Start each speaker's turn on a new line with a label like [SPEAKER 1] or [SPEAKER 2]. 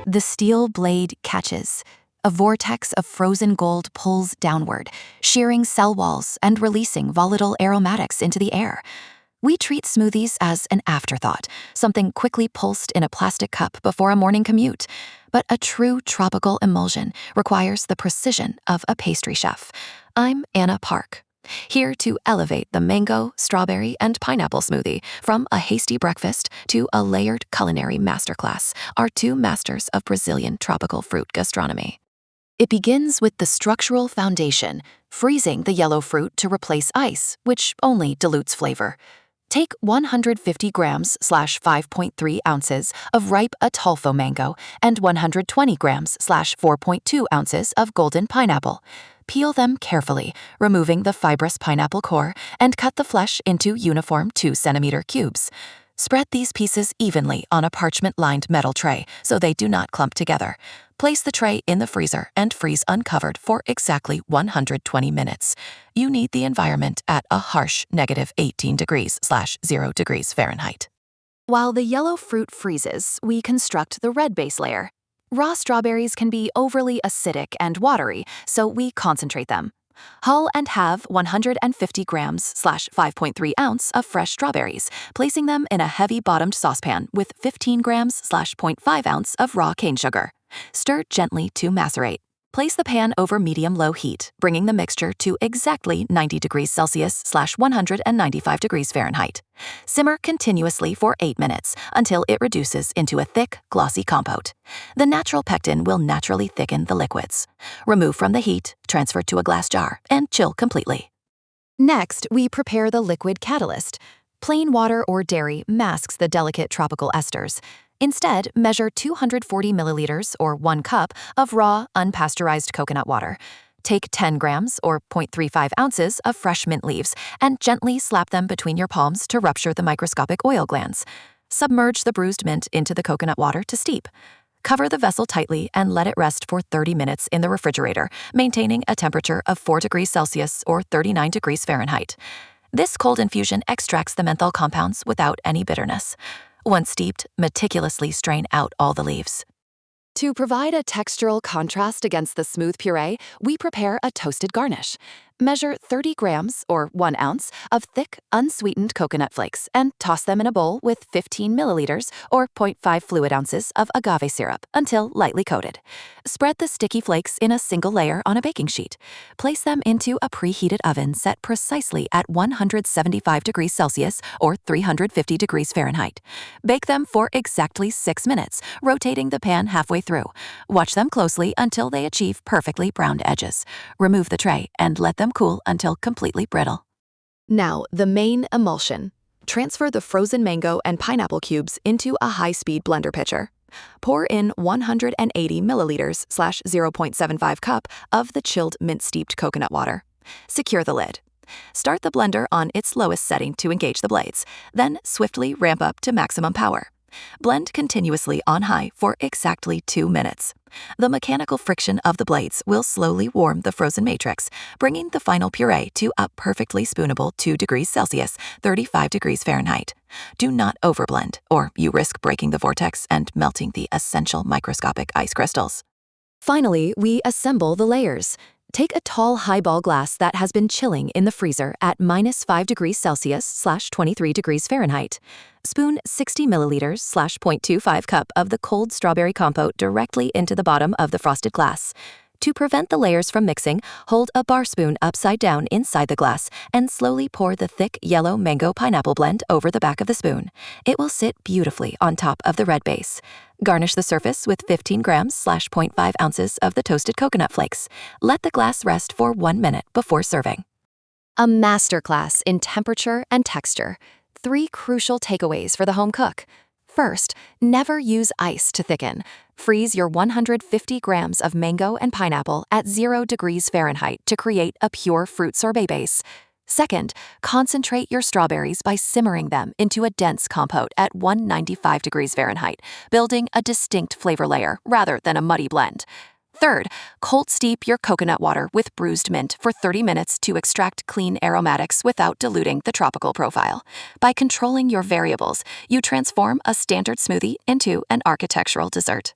[SPEAKER 1] The steel blade catches. A vortex of frozen gold pulls downward, shearing cell walls and releasing volatile aromatics into the air. We treat smoothies as an afterthought, something quickly pulsed in a plastic cup before a morning commute. But a true tropical emulsion requires the precision of a pastry chef. I'm Anna Park, here to elevate the mango, strawberry, and pineapple smoothie from a hasty breakfast to a layered culinary masterclass, our two masters of Brazilian tropical fruit gastronomy. It begins with the structural foundation, freezing the yellow fruit to replace ice, which only dilutes flavor. Take 150 grams/5.3 ounces of ripe Ataulfo mango and 120 grams/4.2 ounces of golden pineapple. Peel them carefully, removing the fibrous pineapple core, and cut the flesh into uniform 2-centimeter cubes. Spread these pieces evenly on a parchment-lined metal tray so they do not clump together. Place the tray in the freezer and freeze uncovered for exactly 120 minutes. You need the environment at a harsh -18 degrees/0 degrees Fahrenheit. While the yellow fruit freezes, we construct the red base layer. Raw strawberries can be overly acidic and watery, so we concentrate them. Hull and halve 150 grams/5.3 ounce of fresh strawberries, placing them in a heavy-bottomed saucepan with 15 grams/0.5 ounce of raw cane sugar. Stir gently to macerate. Place the pan over medium-low heat, bringing the mixture to exactly 90 degrees Celsius/195 degrees Fahrenheit. Simmer continuously for 8 minutes until it reduces into a thick, glossy compote. The natural pectin will naturally thicken the liquids. Remove from the heat, transfer to a glass jar, and chill completely. Next, we prepare the liquid catalyst. Plain water or dairy masks the delicate tropical esters. Instead, measure 240 milliliters or 1 cup of raw, unpasteurized coconut water. Take 10 grams or 0.35 ounces of fresh mint leaves and gently slap them between your palms to rupture the microscopic oil glands. Submerge the bruised mint into the coconut water to steep. Cover the vessel tightly and let it rest for 30 minutes in the refrigerator, maintaining a temperature of 4 degrees Celsius or 39 degrees Fahrenheit. This cold infusion extracts the menthol compounds without any bitterness. Once steeped, meticulously strain out all the leaves. To provide a textural contrast against the smooth puree, we prepare a toasted garnish. Measure 30 grams or 1 ounce of thick, unsweetened coconut flakes and toss them in a bowl with 15 milliliters or 0.5 fluid ounces of agave syrup until lightly coated. Spread the sticky flakes in a single layer on a baking sheet. Place them into a preheated oven set precisely at 175 degrees Celsius or 350 degrees Fahrenheit. Bake them for exactly 6 minutes, rotating the pan halfway through. Watch them closely until they achieve perfectly browned edges. Remove the tray and let them cool until completely brittle. Now, the main emulsion. Transfer the frozen mango and pineapple cubes into a high-speed blender pitcher. Pour in 180 milliliters/0.75 cup of the chilled mint-steeped coconut water. Secure the lid. Start the blender on its lowest setting to engage the blades, then swiftly ramp up to maximum power. Blend continuously on high for exactly 2 minutes. The mechanical friction of the blades will slowly warm the frozen matrix, bringing the final puree to a perfectly spoonable 2 degrees Celsius, 35 degrees Fahrenheit. Do not overblend, or you risk breaking the vortex and melting the essential microscopic ice crystals. Finally, we assemble the layers. Take a tall highball glass that has been chilling in the freezer at -5 degrees Celsius/23 degrees Fahrenheit. Spoon 60 milliliters/0.25 cup of the cold strawberry compote directly into the bottom of the frosted glass. To prevent the layers from mixing, hold a bar spoon upside down inside the glass and slowly pour the thick yellow mango pineapple blend over the back of the spoon. It will sit beautifully on top of the red base. Garnish the surface with 15 grams/0.5 ounces of the toasted coconut flakes. Let the glass rest for 1 minute before serving. A masterclass in temperature and texture. 3 crucial takeaways for the home cook. First, never use ice to thicken. Freeze your 150 grams of mango and pineapple at 0 degrees Fahrenheit to create a pure fruit sorbet base. Second, concentrate your strawberries by simmering them into a dense compote at 195 degrees Fahrenheit, building a distinct flavor layer rather than a muddy blend. Third, cold steep your coconut water with bruised mint for 30 minutes to extract clean aromatics without diluting the tropical profile. By controlling your variables, you transform a standard smoothie into an architectural dessert.